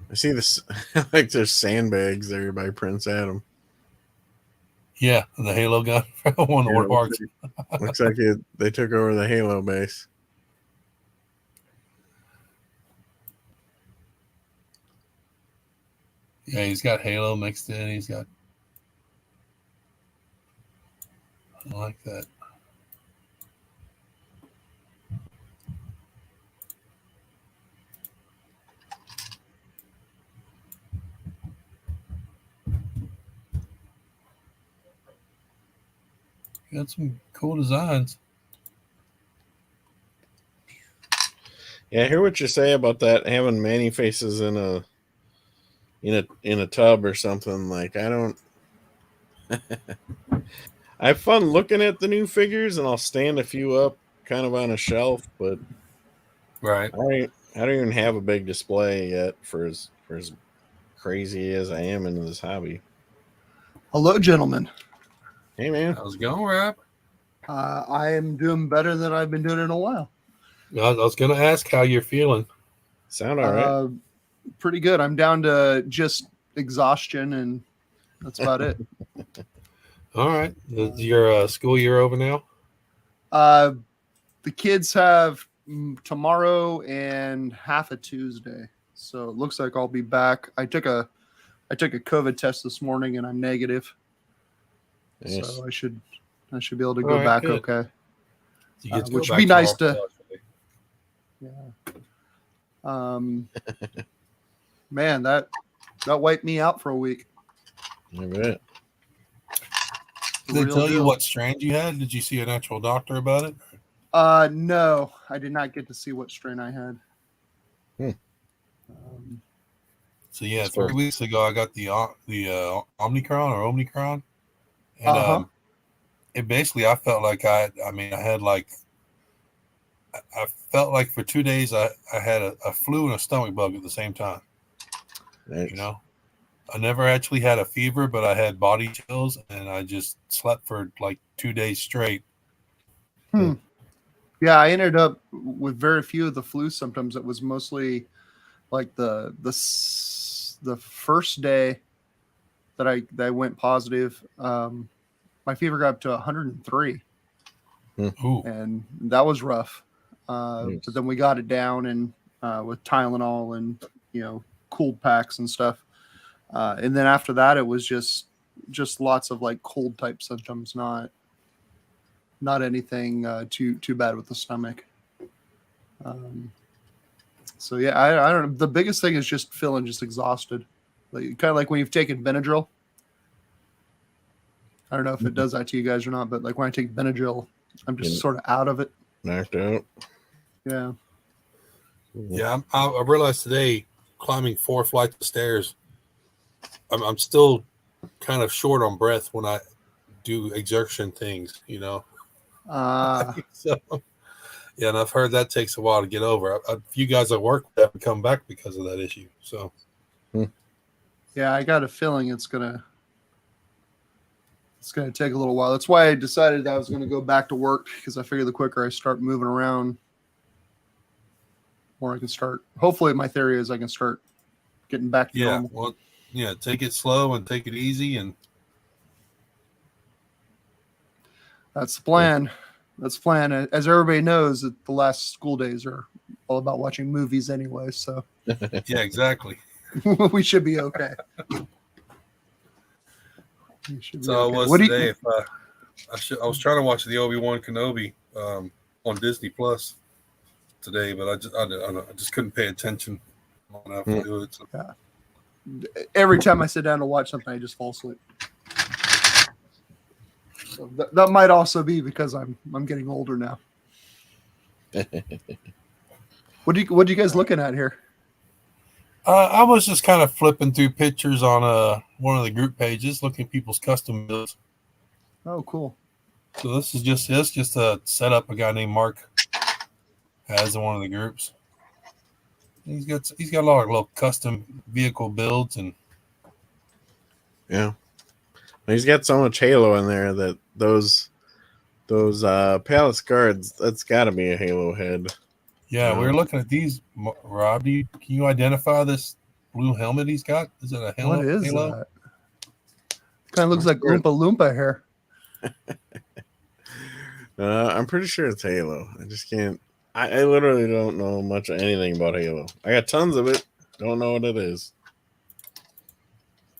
I see this like there's sandbags there by Prince Adam. Yeah, the Halo gun. One of the parts. Looks like they took over the Halo base. Yeah, he's got Halo mixed in. He's got. I like that. Got some cool designs. Yeah, I hear what you say about that having Manny Faces in a tub or something. Like I don't. I have fun looking at the new figures, and I'll stand a few up, kind of on a shelf. But right, I don't even have a big display yet for as crazy as I am into this hobby. Hello, gentlemen. Hey, man. How's it going, Rob? I am doing better than I've been doing in a while. I was going to ask how you're feeling. Sound all right? Pretty good. I'm down to just exhaustion, and that's about it. All right. Is your school year over now? The kids have tomorrow and half a Tuesday, so it looks like I'll be back. I took a COVID test this morning, and I'm negative, Nice. so I should be able to go right, back good. okay. You get to go Which back would be nice tomorrow. Yeah. Man, that wiped me out for a week. I bet. Did they Real tell you deal. what strain you had? Did you see an actual doctor about it? No, I did not get to see what strain I had. So yeah, 3 weeks ago I got the Omicron, and it basically I felt like I felt like for 2 days I had a flu and a stomach bug at the same time. Nice. You know, I never actually had a fever, but I had body chills, and I just slept for like 2 days straight. Yeah, I ended up with very few of the flu symptoms. It was mostly like the first day that I went positive. My fever got up to 103, and that was rough. But then we got it down and with Tylenol and cold packs and stuff. And then after that, it was just lots of like cold type symptoms, not anything too bad with the stomach. So yeah, I don't know. The biggest thing is just feeling just exhausted, like kind of like when you've taken Benadryl. I don't know if it does that to you guys or not, but like when I take Benadryl, I'm just sort of out of it. Knocked out. Yeah. Yeah, I realized today, climbing 4 flights of stairs, I'm still kind of short on breath when I do exertion things, So, yeah, and I've heard that takes a while to get over. A few guys at work have come back because of that issue. So, yeah, I got a feeling it's gonna take a little while. That's why I decided I was gonna go back to work, because I figured the quicker I start moving around, more I can start. Hopefully, my theory is I can start getting back to normal. Well, yeah, take it slow and take it easy, and that's the plan. That's the plan. As everybody knows, that the last school days are all about watching movies anyway. So yeah, exactly. we should be okay. So I was today. I was trying to watch the Obi-Wan Kenobi on Disney Plus today, but I just couldn't pay attention enough to do it. So. Yeah. Every time I sit down to watch something, I just fall asleep. So that might also be because I'm getting older now. What are you guys looking at here? I was just kind of flipping through pictures on one of the group pages, looking at people's custom builds. Oh, cool. So this is just a setup a guy named Mark has in one of the groups. He's got a lot of little custom vehicle builds, and yeah, he's got so much Halo in there that those palace guards, that's got to be a Halo head. Yeah, we were looking at these. Rob, can you identify this blue helmet he's got? Is it a Halo? What is Halo? that? Kind of looks like Oompa Loompa hair. I'm pretty sure it's Halo. I just can't. I literally don't know much of anything about Halo. I got tons of it. Don't know what it is.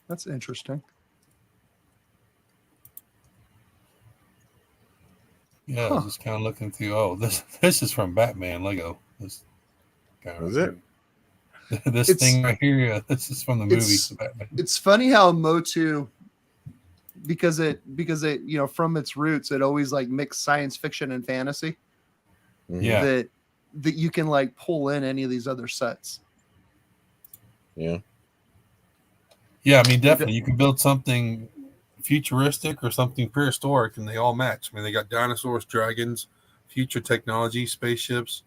That's interesting. Yeah, I was just kind of looking through. Oh, this is from Batman Lego. This guy is it? This thing right here. This is from the movie Batman. It's funny how MotU, because it from its roots, it always like mixed science fiction and fantasy. Yeah. That you can like pull in any of these other sets. Yeah. Yeah, I mean, definitely you can build something futuristic or something prehistoric, and they all match. I mean, they got dinosaurs, dragons, future technology, spaceships.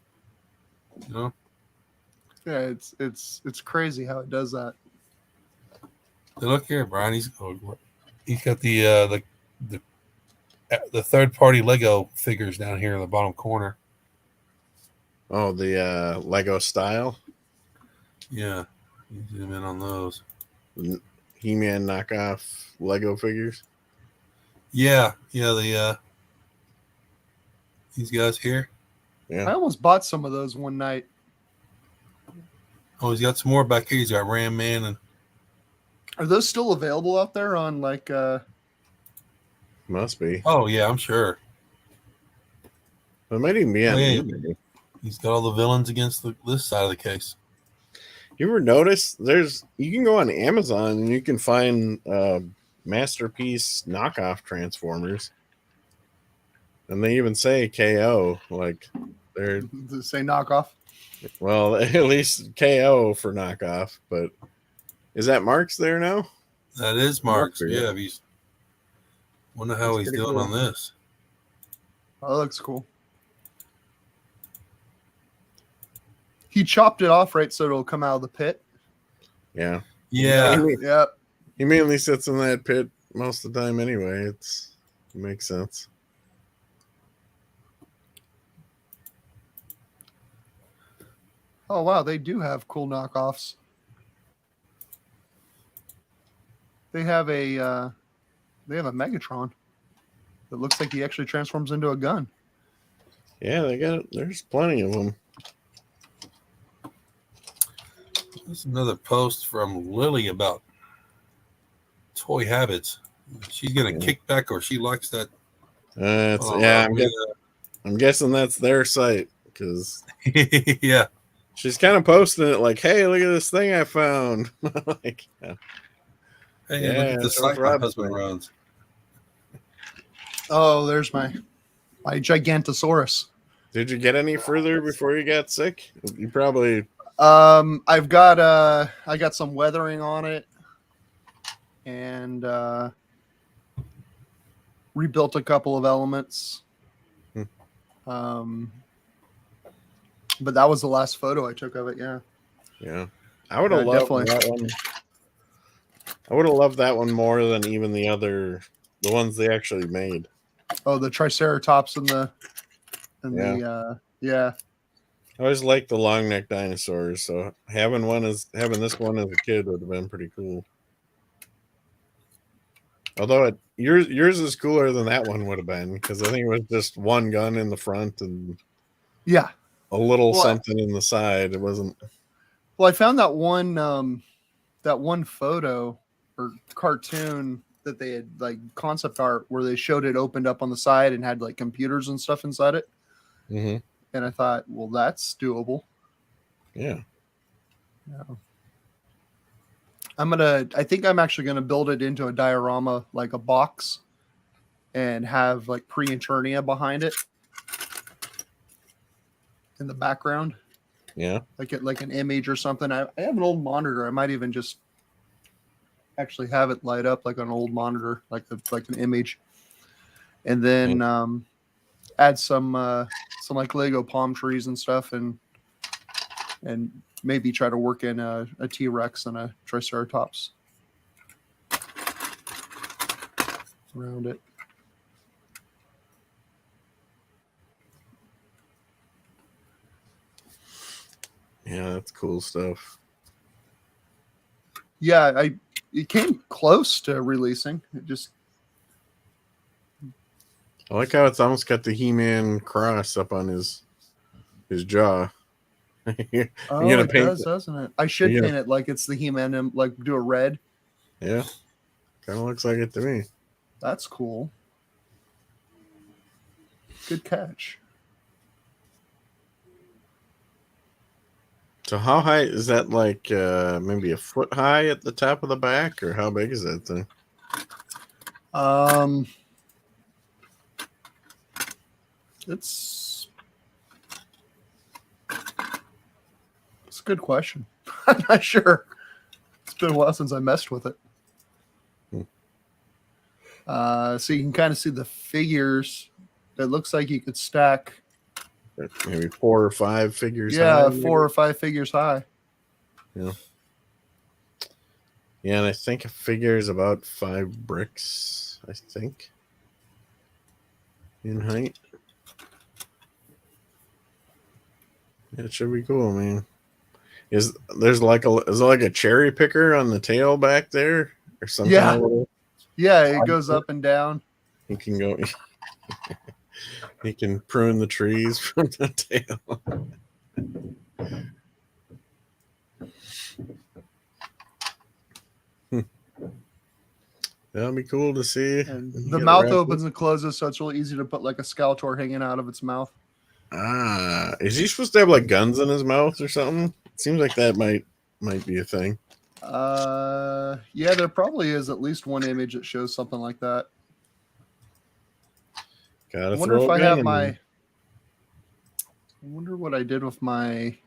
Yeah, it's crazy how it does that. Look here, Brian. He's got the third party Lego figures down here in the bottom corner. Oh, the Lego style. Yeah, you zoom in on those. He-Man knockoff Lego figures. Yeah, these guys here. Yeah, I almost bought some of those one night. Oh, he's got some more back here. He's got Ram Man and. Are those still available out there on like? must be. Oh yeah, I'm sure. It might even be on yeah. eBay. He's got all the villains against this side of the case. You ever notice you can go on Amazon and you can find masterpiece knockoff Transformers, and they even say KO, like they're Does it say knockoff? well, at least KO for knockoff. But is that Mark's there now? That is Mark's. Mark, Yeah, wonder how That's he's pretty doing cool. on this. Oh, that looks cool. He chopped it off right so it'll come out of the pit. Yeah. Yeah. Yep. He mainly sits in that pit most of the time anyway. It makes sense. Oh wow, they do have cool knockoffs. They have a Megatron that looks like he actually transforms into a gun. Yeah, there's plenty of them. There's another post from Lily about toy habits. She's getting kickback, or she likes that. I'm guessing that's their site because yeah, she's kind of posting it like, "Hey, look at this thing I found." Like, yeah. Hey, look at the site my husband runs. Oh, there's my Gigantosaurus. Did you get any further before you got sick? You probably. I got some weathering on it, and rebuilt a couple of elements. But that was the last photo I took of it. Yeah. Yeah, I would have loved that one. I would have loved that one more than even the ones they actually made. Oh, the Triceratops I always liked the long neck dinosaurs, so having this one as a kid would have been pretty cool. Although yours is cooler than that one would have been, because I think it was just one gun in the front and a little something in the side. It wasn't. Well, I found that one photo or cartoon that they had, like concept art, where they showed it opened up on the side and had like computers and stuff inside it. Mm-hmm. And I thought, well, that's doable. Yeah. I think I'm actually gonna build it into a diorama, like a box, and have like pre-Eternia behind it in the background. Yeah. Like an image or something. I have an old monitor. I might even just actually have it light up like an old monitor, like an image, and then add some like Lego palm trees and stuff, and maybe try to work in a T-Rex and a Triceratops around it. Yeah, that's cool stuff. Yeah, it came close to releasing. It just. I like how it's almost got the He-Man cross up on his jaw. It does, doesn't it? I should paint it like it's the He-Man and like do a red. Yeah, kind of looks like it to me. That's cool. Good catch. So how high is that? Like maybe a foot high at the top of the back, or how big is that thing? It's a good question. I'm not sure. It's been a while since I messed with it. So you can kind of see the figures. It looks like you could stack maybe 4 or 5 figures. Yeah, high, 4 or 5 figures high. Yeah. Yeah, and I think a figure is about 5 bricks, I think, in height. It should be cool, man. Is there like a cherry picker on the tail back there or something? Yeah. Yeah, it goes up and down. He can go. He can prune the trees from the tail. That'd be cool to see. And the mouth opens and closes, so it's really easy to put like a Skeletor hanging out of its mouth. Ah, is he supposed to have like guns in his mouth or something? It seems like that might be a thing. Yeah, there probably is at least one image that shows something like that. Gotta I wonder if I have my. I wonder what I did with my.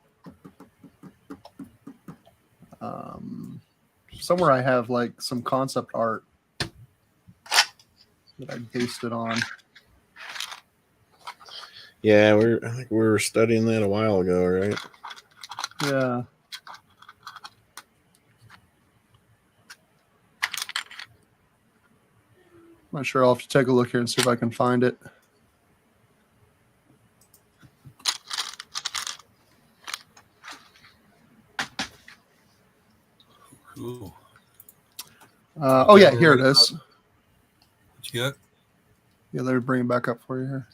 Somewhere I have like some concept art that I pasted on. Yeah, I think we were studying that a while ago, right? Yeah. I'm not sure. I'll have to take a look here and see if I can find it. Cool. Oh yeah, here it is. What you got? Yeah, let me bring it back up for you here.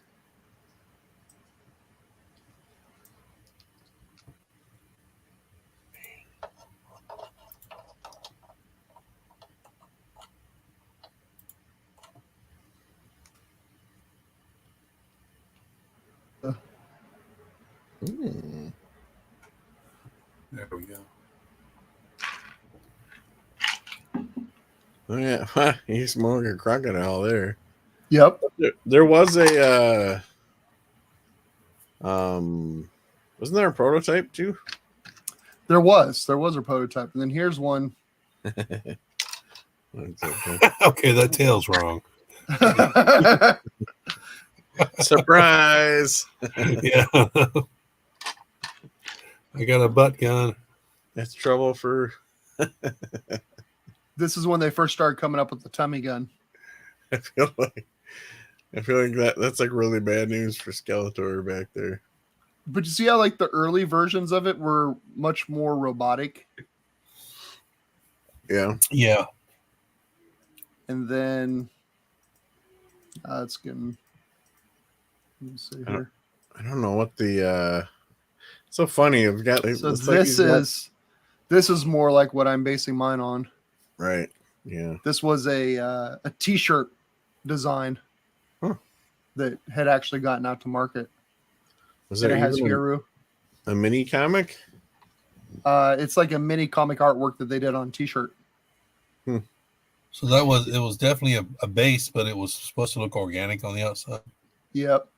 There we go. Oh yeah, he's more like a crocodile there. Yep. There was a wasn't there a prototype too? There was a prototype, and then here's one. Okay. Okay, that tail's wrong. Surprise! Yeah. I got a butt gun. That's trouble for. This is when they first started coming up with the tummy gun. I feel like that's like really bad news for Skeletor back there. But you see how like the early versions of it were much more robotic. Yeah. Yeah. And then it's getting. Let me see here. I don't know what the. So funny. I've got. So this is more like what I'm basing mine on. Right. Yeah. This was a T-shirt design that had actually gotten out to market. Was it has Hiro. A mini comic? It's like a mini comic artwork that they did on T-shirt. So it was definitely a base, but it was supposed to look organic on the outside. Yep.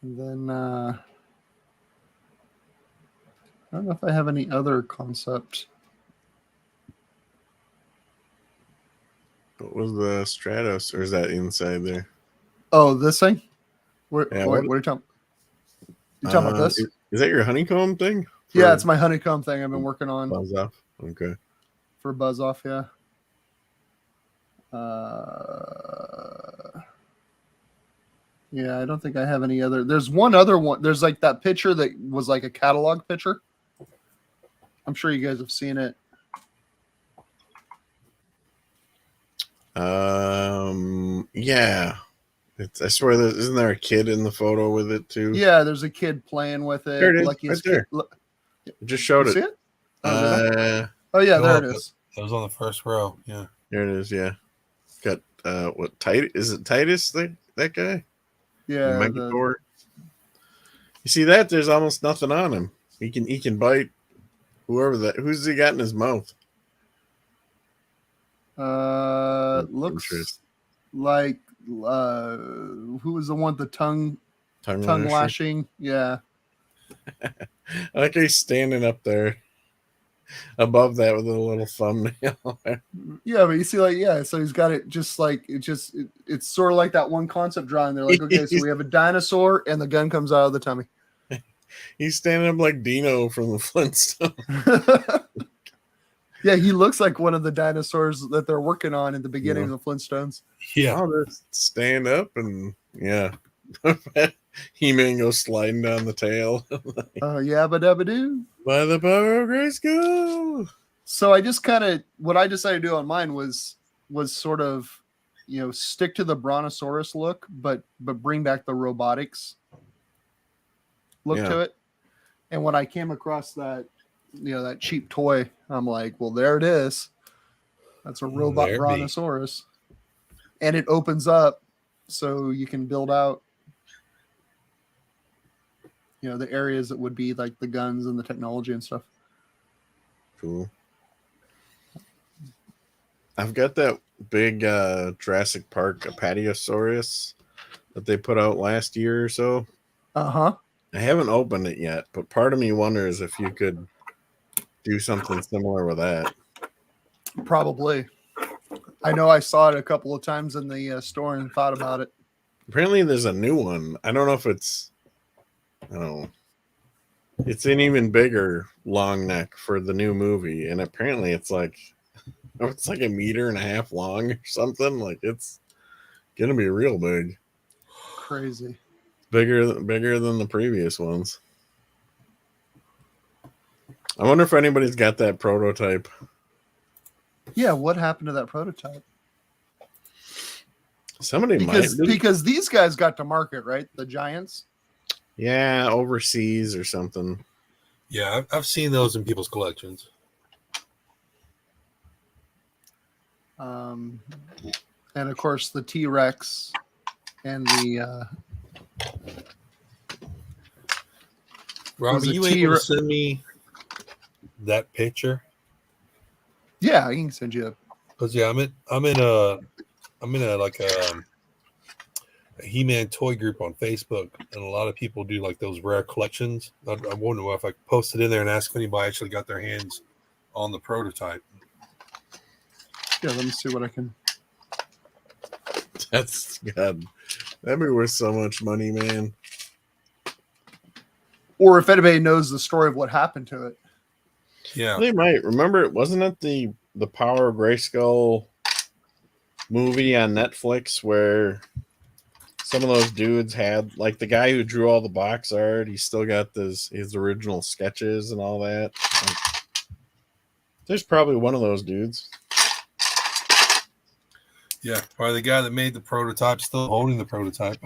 And then I don't know if I have any other concept. What was the Stratos, or is that inside there? Oh, this thing? What are you talking? You talking about this? Is that your honeycomb thing? Yeah, it's my honeycomb thing I've been working on. Buzz off. Okay. For buzz off, yeah. Yeah, I don't think I have any other. There's one other one. There's like that picture that was like a catalog picture. I'm sure you guys have seen it. Yeah. I swear, isn't there a kid in the photo with it too? Yeah, there's a kid playing with it. There it is, like right there. Just showed it. See it? Oh yeah, there it is. That was on the first row. Yeah. There it is. Yeah. Got what? Is it Titus? That guy? Yeah. You see that? There's almost nothing on him. He can bite who's he got in his mouth? Looks like who was the one with the tongue lashing? Yeah. I like he's standing up there above that with a little thumbnail. Yeah, but you see, like, yeah, so he's got it just like it's sort of like that one concept drawing. They're like, okay, so we have a dinosaur, and the gun comes out of the tummy. He's standing up like Dino from the Flintstones. Yeah, he looks like one of the dinosaurs that they're working on in the beginning of the Flintstones. Yeah. I'll just stand up and He-Man goes sliding down the tail. Yabba dabba doo. By the power of Grayskull. So I just kind of what I decided to do on mine was sort of, stick to the Brontosaurus look, but bring back the robotics look to it. And when I came across that, that cheap toy, I'm like, well, there it is. That's a robot Brontosaurus. And it opens up so you can build out, the areas that would be like the guns and the technology and stuff. Cool. I've got that big Jurassic Park Apatiosaurus that they put out last year or so. Uh-huh. I haven't opened it yet, but part of me wonders if you could do something similar with that. Probably. I know I saw it a couple of times in the store and thought about it. Apparently there's a new one. I don't know if it's it's an even bigger long neck for the new movie, and apparently it's like a 1.5 meters long or something. Like it's gonna be real big. Crazy. Bigger than the previous ones. I wonder if anybody's got that prototype. Yeah, what happened to that prototype? Somebody because these guys got to market, right? The giants. Yeah, overseas or something. Yeah, I've seen those in people's collections. And of course the T-Rex and the Rob, are you able to send me that picture? Yeah, I can send you. Because I'm in a like a He-Man toy group on Facebook, and a lot of people do like those rare collections. I wonder if I could post it in there and ask if anybody actually got their hands on the prototype. Yeah, let me see what I can. That's God. That'd be worth so much money, man. Or if anybody knows the story of what happened to it. Yeah. They might. Remember, wasn't it the Power of Grayskull movie on Netflix where some of those dudes had, like, the guy who drew all the box art, he still got his original sketches and all that. There's probably one of those dudes. Yeah, probably the guy that made the prototype still holding the prototype.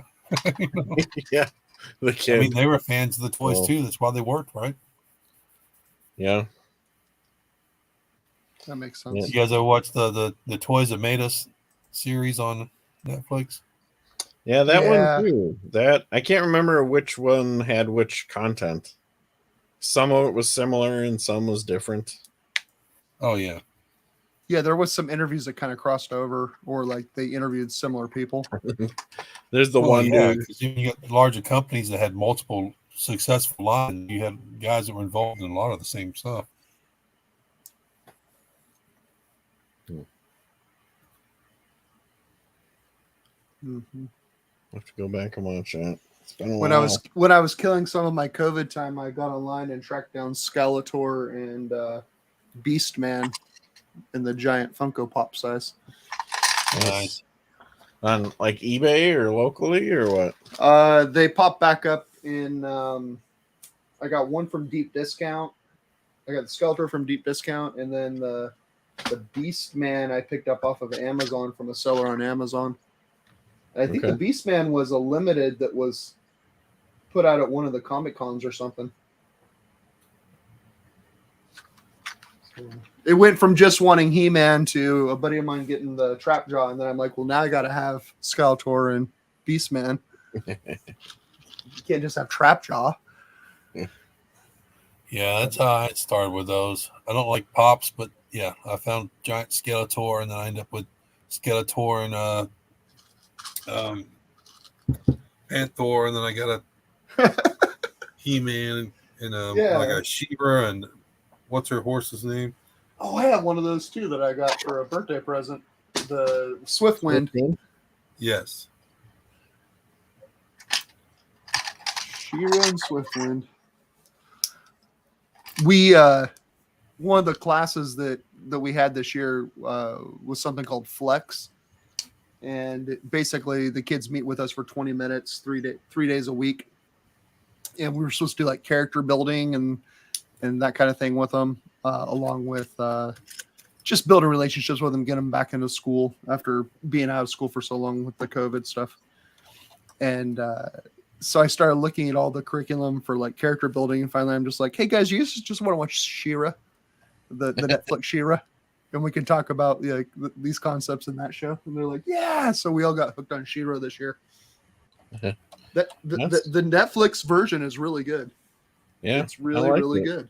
Yeah, the kid. I mean, they were fans of the toys too. That's why they worked, right? Yeah. That makes sense. You guys ever watch the Toys That Made Us series on Netflix? Yeah, that one too. That I can't remember which one had which content. Some of it was similar and some was different. Oh yeah. Yeah, there was some interviews that kind of crossed over, or like they interviewed similar people. There's the one dude. You got larger companies that had multiple successful lines. You had guys that were involved in a lot of the same stuff. Mm-hmm. I have to go back and watch that. It's been a when while. when I was killing some of my COVID time, I got online and tracked down Skeletor and Beastman in the giant Funko Pop size. Nice. On like eBay or locally or what? They pop back up in. I got one from Deep Discount. I got the Skeletor from Deep Discount, and then the Beastman I picked up off of Amazon from a seller on Amazon. I think the Beastman was a limited that was put out at one of the Comic Cons or something. It went from just wanting He-Man to a buddy of mine getting the Trap Jaw, and then I'm like, well, now I got to have Skeletor and Beastman. You can't just have Trap Jaw. Yeah, that's how I started with those. I don't like Pops, but yeah, I found giant Skeletor, and then I ended up with Skeletor and Panther, and then I got a He-Man and Yeah. like a She-Ra and what's her horse's name? Oh, I have one of those too that I got for a birthday present. The Swiftwind. Yes. She-Ra and Swiftwind. We one of the classes that we had this year was something called Flex, and basically the kids meet with us for 20 minutes, 3 days a week, and we were supposed to do like character building and that kind of thing with them, along with just building relationships with them, get them back into school after being out of school for so long with the COVID stuff. And so I started looking at all the curriculum for like character building, and finally I'm just like, hey guys, you just want to watch She-Ra, the Netflix She-Ra, and we can talk about these concepts in that show. And they're like, yeah. So we all got hooked on She-Ra this year. The Netflix version is really good. Yeah, it's really it. good.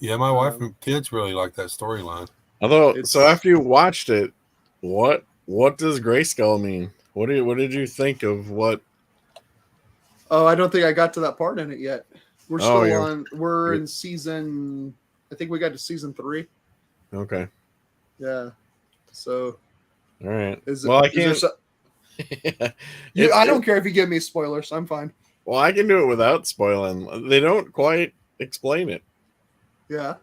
Yeah, my wife and kids really like that storyline. Although, so after you watched it, what does grayscale mean? What did you think of what? Oh, I don't think I got to that part in it yet. We're still on. We're in season. I think we got to season 3. Okay. Yeah. So. All right. I can't. I don't care if you give me spoilers. I'm fine. Well, I can do it without spoiling. They don't quite explain it. Yeah.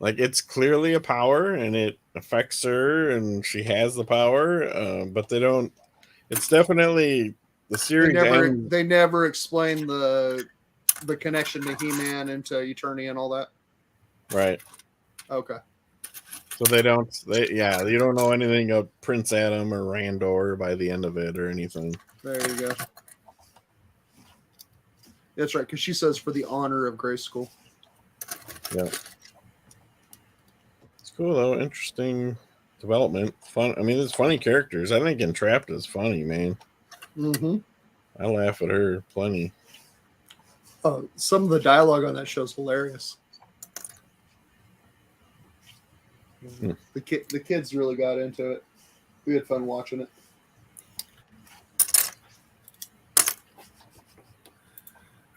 Like, it's clearly a power and it affects her and she has the power, but they don't. It's definitely the series. They never explain the connection to He-Man and to Eternity and all that. Right. Okay. So you don't know anything of Prince Adam or Randor by the end of it or anything. There you go. That's right, because she says for the honor of Grace School. Yeah. It's cool though. Interesting development. Fun. I mean, there's funny characters. I think Entrapped is funny, man. Mm-hmm. I laugh at her plenty. Some of the dialogue on that show is hilarious. The kids really got into it. We had fun watching it.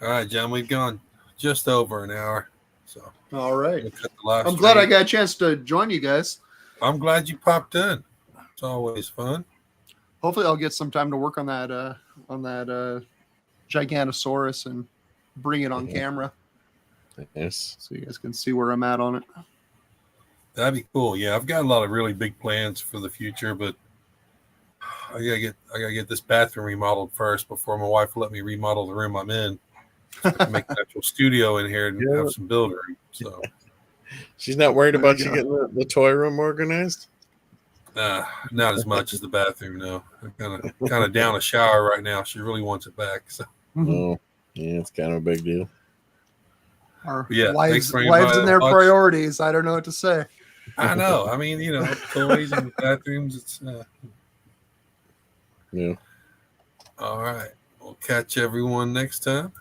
All right, John, we've gone just over an hour. So all right. I'm glad I got a chance to join you guys. I'm glad you popped in. It's always fun. Hopefully I'll get some time to work on that Giganosaurus and bring it on camera. Yes. So you guys can see where I'm at on it. That'd be cool. Yeah, I've got a lot of really big plans for the future, but I gotta get this bathroom remodeled first before my wife will let me remodel the room I'm in. So I can make an actual studio in here and have some build room. So she's not worried about you getting the toy room organized? Not as much as the bathroom, no. I'm kind of down a shower right now. She really wants it back. So oh, yeah, it's kind of a big deal. Our wives and their priorities. I don't know what to say. I know. I mean, toys and bathrooms. It's yeah. All right. We'll catch everyone next time.